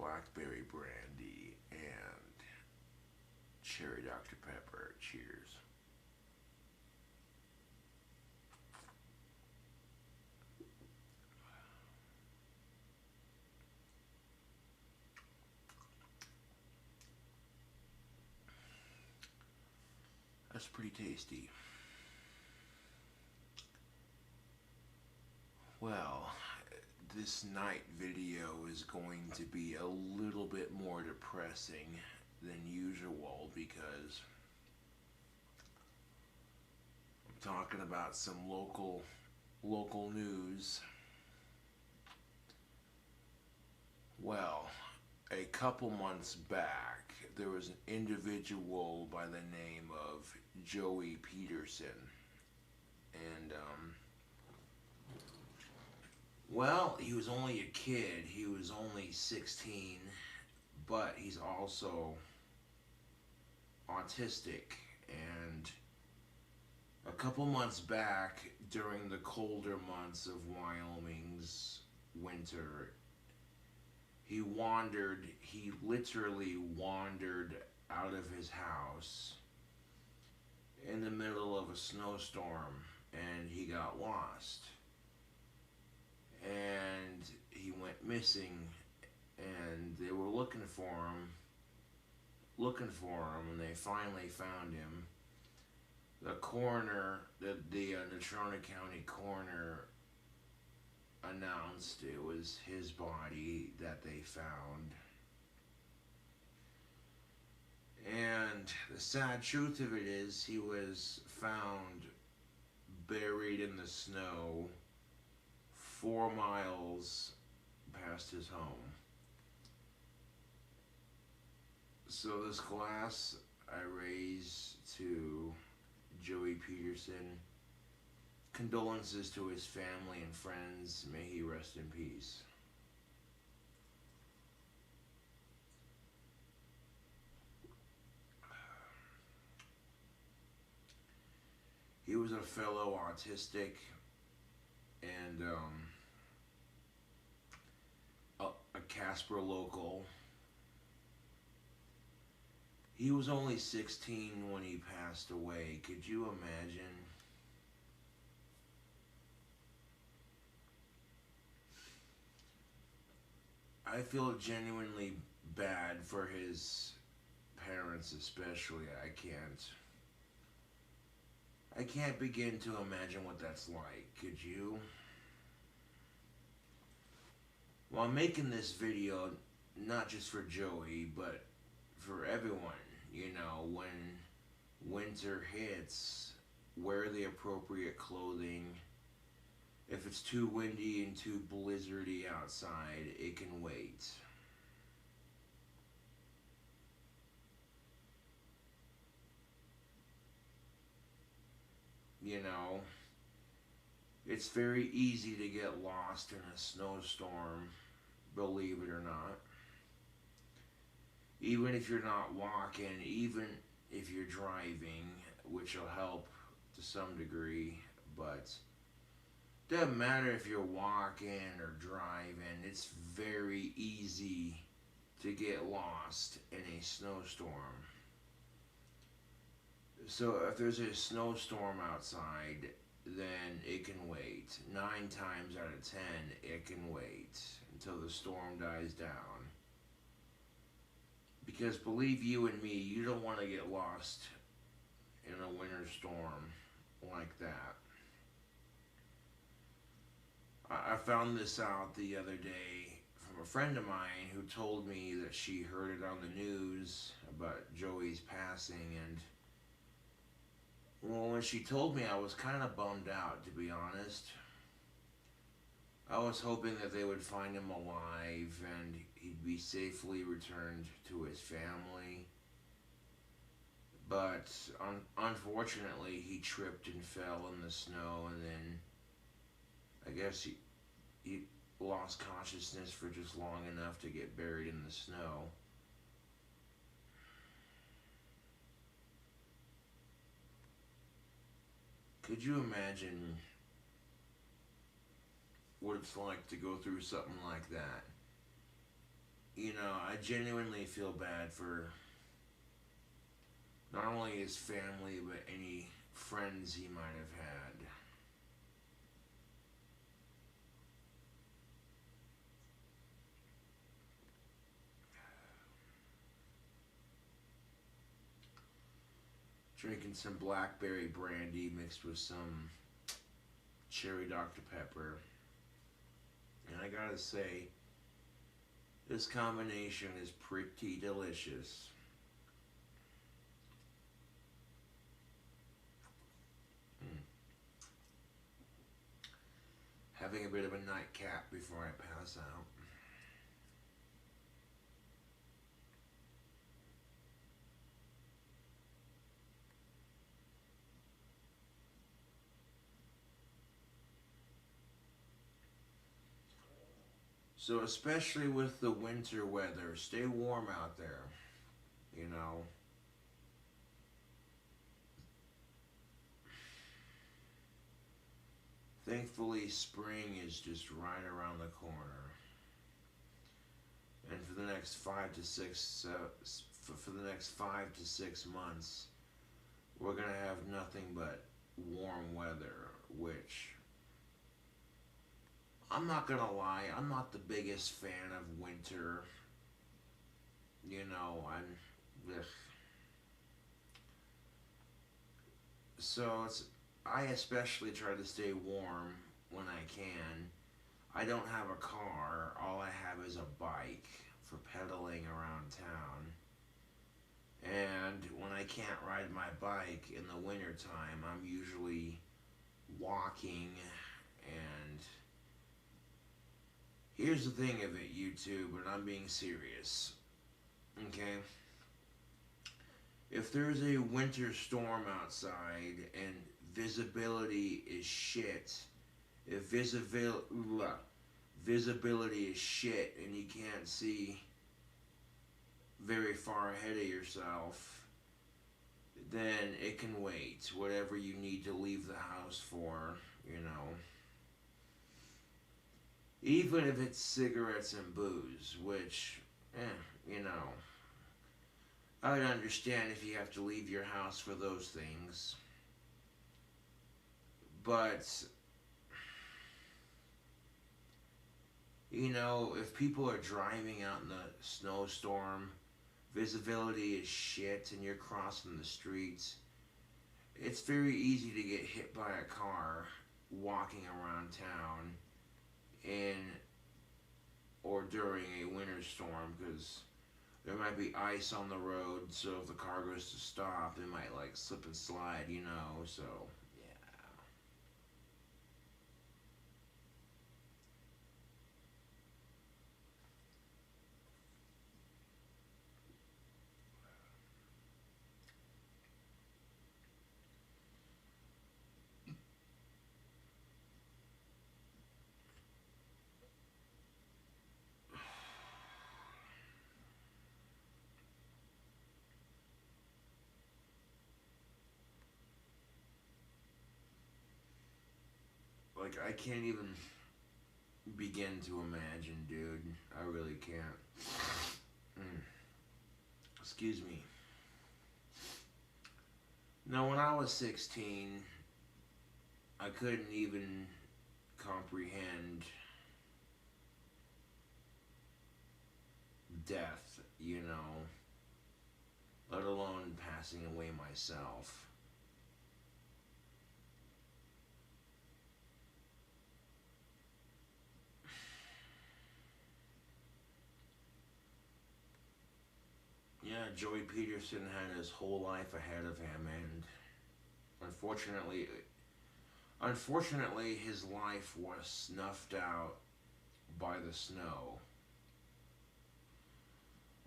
blackberry brandy and cherry Dr. Pepper. Cheers. That's pretty tasty. Well, this night video is going to be a little bit more depressing than usual because I'm talking about some local news. Well, a couple months back, there was an individual by the name of Joey Peterson. And, well, he was only a kid. He was only 16, but he's also autistic. And a couple months back, during the colder months of Wyoming's winter, he literally wandered out of his house in the middle of a snowstorm, and he got lost. And he went missing, and they were looking for him, and they finally found him. The coroner, the Natrona County coroner, announced it was his body that they found. And the sad truth of it is, he was found buried in the snow 4 miles past his home. So this glass I raise to Joey Peterson. Condolences to his family and friends. May he rest in peace. He was a fellow autistic and a Casper local. He was only 16 when he passed away. Could you imagine? I feel genuinely bad for his parents, especially. I can't begin to imagine what that's like. Could you? Well, I'm making this video not just for Joey, but for everyone. You know, when winter hits, wear the appropriate clothing. If it's too windy and too blizzardy outside, it can wait. You know, it's very easy to get lost in a snowstorm, believe it or not. Even if you're not walking, even if you're driving, which will help to some degree, but doesn't matter if you're walking or driving, it's very easy to get lost in a snowstorm. So if there's a snowstorm outside, then it can wait. 9 times out of 10, it can wait until the storm dies down. Because believe you and me, you don't want to get lost in a winter storm like that. I found this out the other day from a friend of mine who told me that she heard it on the news about Joey's passing, and well, when she told me, I was kind of bummed out, to be honest. I was hoping that they would find him alive and he'd be safely returned to his family. But unfortunately, he tripped and fell in the snow, and then I guess he lost consciousness for just long enough to get buried in the snow. Could you imagine what it's like to go through something like that? you know, I genuinely feel bad for not only his family, but any friends he might have had. Drinking some blackberry brandy mixed with some cherry Dr. Pepper. And I gotta say, this combination is pretty delicious. Mm. Having a bit of a nightcap before I pass out. So especially with the winter weather, stay warm out there, you know. Thankfully, spring is just right around the corner. And for the next 5 to 6 months, we're gonna have nothing but warm weather. Which I'm not gonna lie, I'm not the biggest fan of winter. You know, ugh. So I especially try to stay warm when I can. I don't have a car. All I have is a bike for pedaling around town. And when I can't ride my bike in the wintertime, I'm usually walking. And here's the thing of it, YouTube, and I'm being serious. Okay? If there's a winter storm outside and visibility is shit, if visibility is shit and you can't see very far ahead of yourself, then it can wait. Whatever you need to leave the house for, you know. Even if it's cigarettes and booze, which, you know, I would understand if you have to leave your house for those things. But, you know, if people are driving out in the snowstorm, visibility is shit, and you're crossing the streets, it's very easy to get hit by a car walking around town in or during a winter storm, because there might be ice on the road, so if the car goes to stop, it might like slip and slide, you know, so like I can't even begin to imagine, dude. I really can't. Mm. Excuse me. Now, when I was 16, I couldn't even comprehend death, you know, let alone passing away myself. Yeah, Joey Peterson had his whole life ahead of him, and unfortunately, his life was snuffed out by the snow.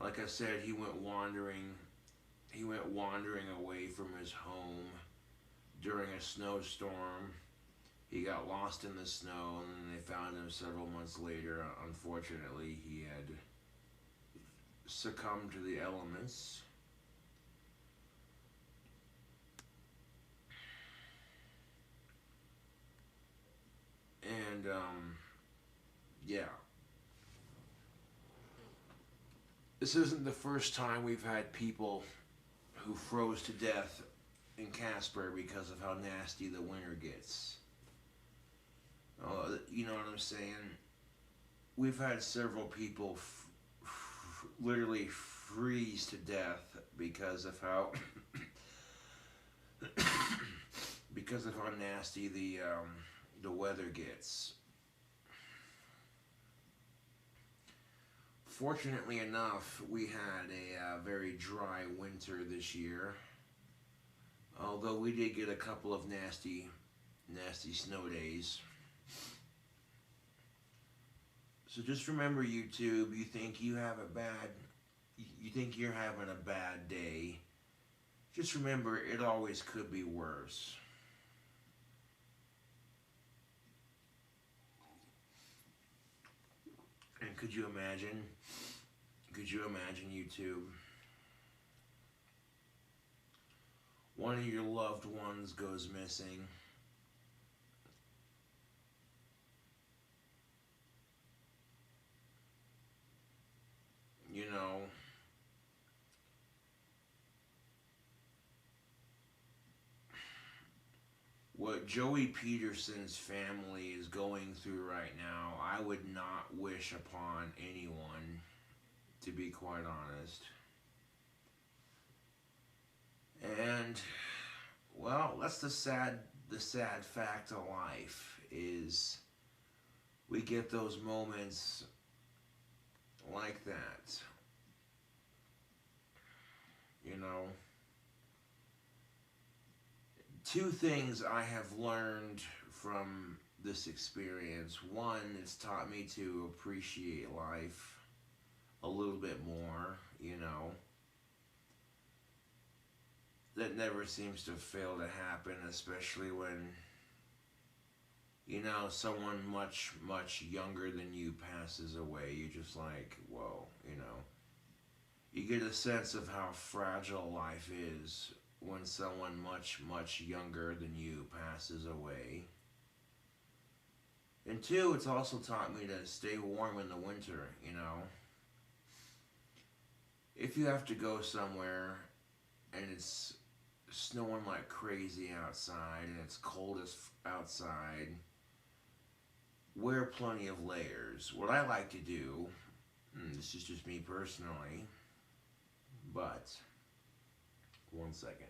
Like I said, he went wandering. He went wandering away from his home during a snowstorm. He got lost in the snow, and then they found him several months later. Unfortunately, he had succumbed to the elements. And, yeah. This isn't the first time we've had people who froze to death in Casper because of how nasty the winter gets. You know what I'm saying? We've had several people literally freeze to death because of how because of how nasty the weather gets. Fortunately enough, we had a very dry winter this year. Although we did get a couple of nasty snow days. So just remember, YouTube, you think you're having a bad day. Just remember, it always could be worse. And could you imagine, YouTube, one of your loved ones goes missing. You know, what Joey Peterson's family is going through right now, I would not wish upon anyone, to be quite honest. And well, that's the sad fact of life is we get those moments like that. You know, two things I have learned from this experience. One, it's taught me to appreciate life a little bit more, you know. That never seems to fail to happen, especially when, you know, someone much younger than you passes away. You're just like, whoa, you know. You get a sense of how fragile life is when someone much younger than you passes away. And two, it's also taught me to stay warm in the winter, you know. If you have to go somewhere and it's snowing like crazy outside and it's cold as outside, wear plenty of layers. What I like to do, this is just me personally, but one second.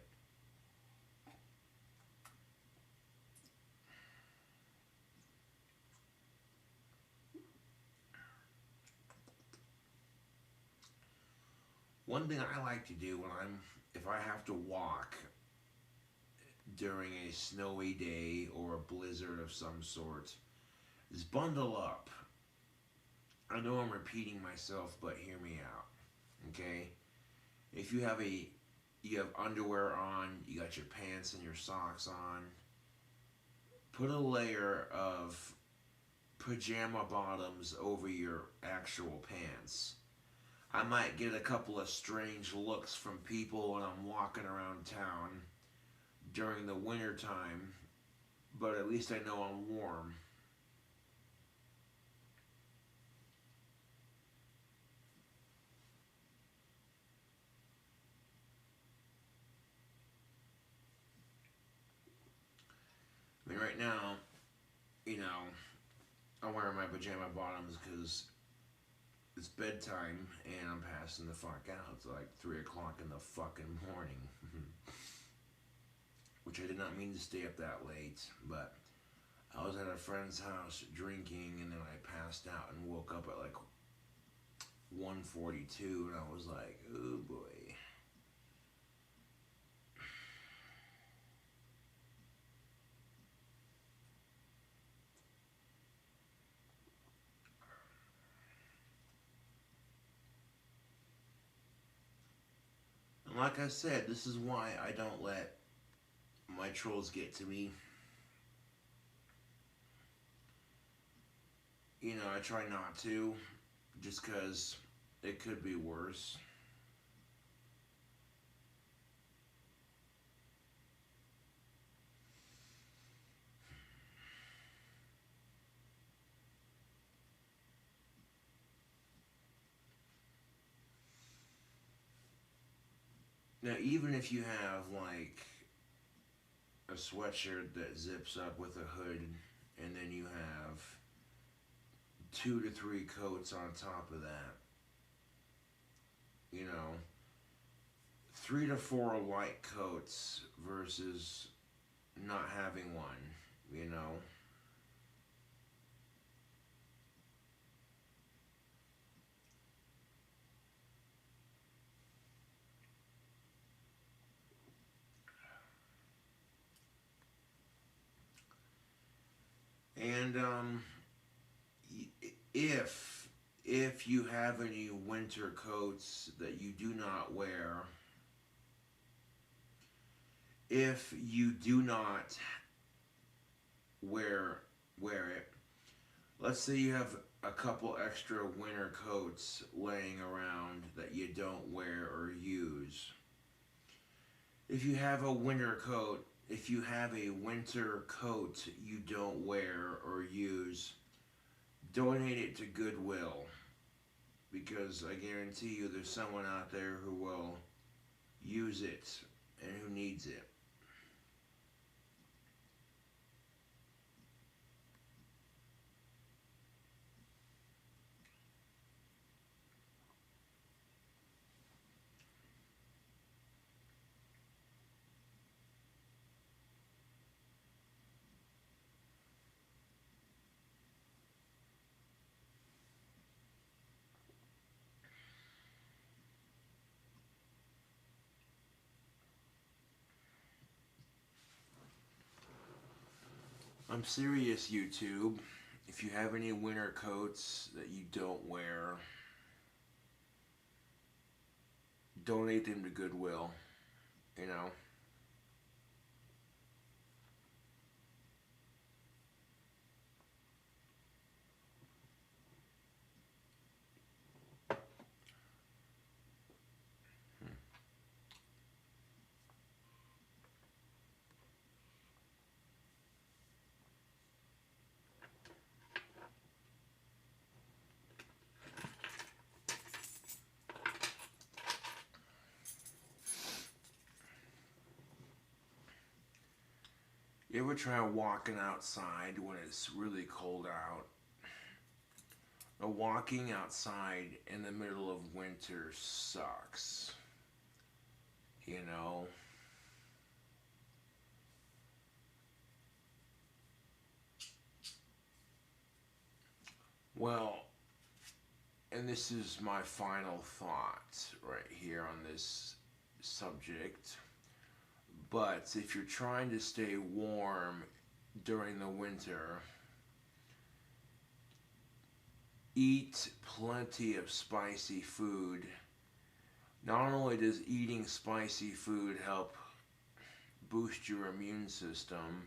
One thing I like to do if I have to walk during a snowy day or a blizzard of some sort, is bundle up. I know I'm repeating myself, but hear me out, okay? If you have underwear on, you got your pants and your socks on, put a layer of pajama bottoms over your actual pants. I might get a couple of strange looks from people when I'm walking around town during the winter time, but at least I know I'm warm. I mean, right now, you know, I'm wearing my pajama bottoms because it's bedtime and I'm passing the fuck out. It's like 3 o'clock in the fucking morning. Which I did not mean to stay up that late, but I was at a friend's house drinking and then I passed out and woke up at like 1:42 and I was like, oh boy. And like I said, this is why I don't let my trolls get to me. You know, I try not to, just because it could be worse. Now, even if you have like a sweatshirt that zips up with a hood, and then you have 2 to 3 coats on top of that, you know, 3 to 4 light coats versus not having one, you know. And if you have any winter coats that you do not wear, if you do not wear it, let's say you have a couple extra winter coats laying around that you don't wear or use. If you have a winter coat, if you have a winter coat you don't wear or use, donate it to Goodwill, because I guarantee you there's someone out there who will use it and who needs it. I'm serious, YouTube. If you have any winter coats that you don't wear, donate them to Goodwill, you know. You ever try walking outside when it's really cold out? Now, walking outside in the middle of winter sucks. You know? Well, and this is my final thought right here on this subject. But if you're trying to stay warm during the winter, eat plenty of spicy food. Not only does eating spicy food help boost your immune system,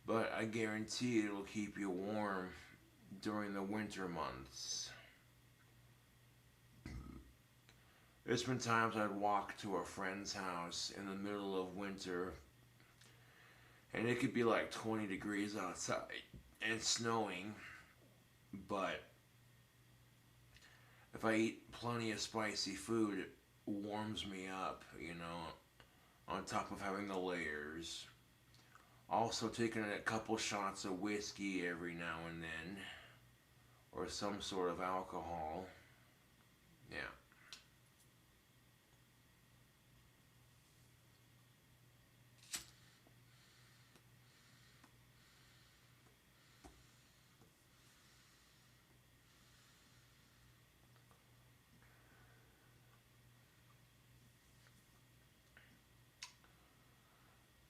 but I guarantee it'll keep you warm during the winter months. There's been times I'd walk to a friend's house in the middle of winter, and it could be like 20 degrees outside and snowing, but if I eat plenty of spicy food, it warms me up, you know, on top of having the layers. Also taking a couple shots of whiskey every now and then, or some sort of alcohol. Yeah.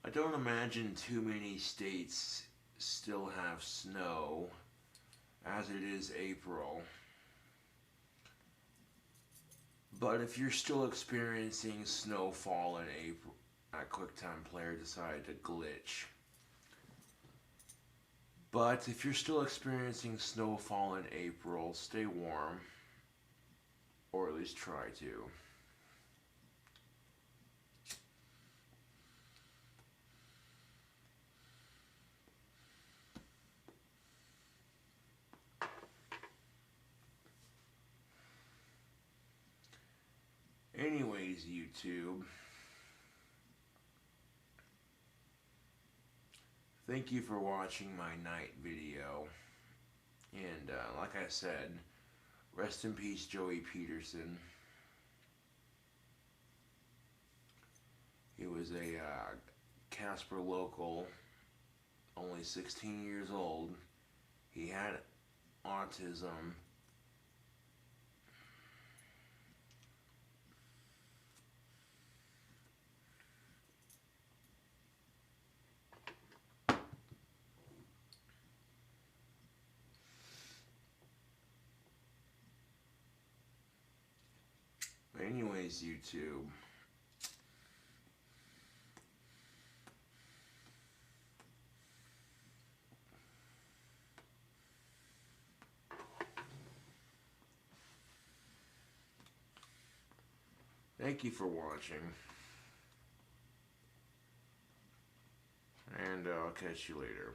I don't imagine too many states still have snow, as it is April. But if you're still experiencing snowfall in April, that QuickTime Player decided to glitch. But if you're still experiencing snowfall in April, stay warm, or at least try to. Anyways, anyways, YouTube, thank you for watching my night video. And like I said, rest in peace, Joey Peterson. He was a Casper local, only 16 years old. He had autism. But anyways, YouTube, thank you for watching, and I'll catch you later.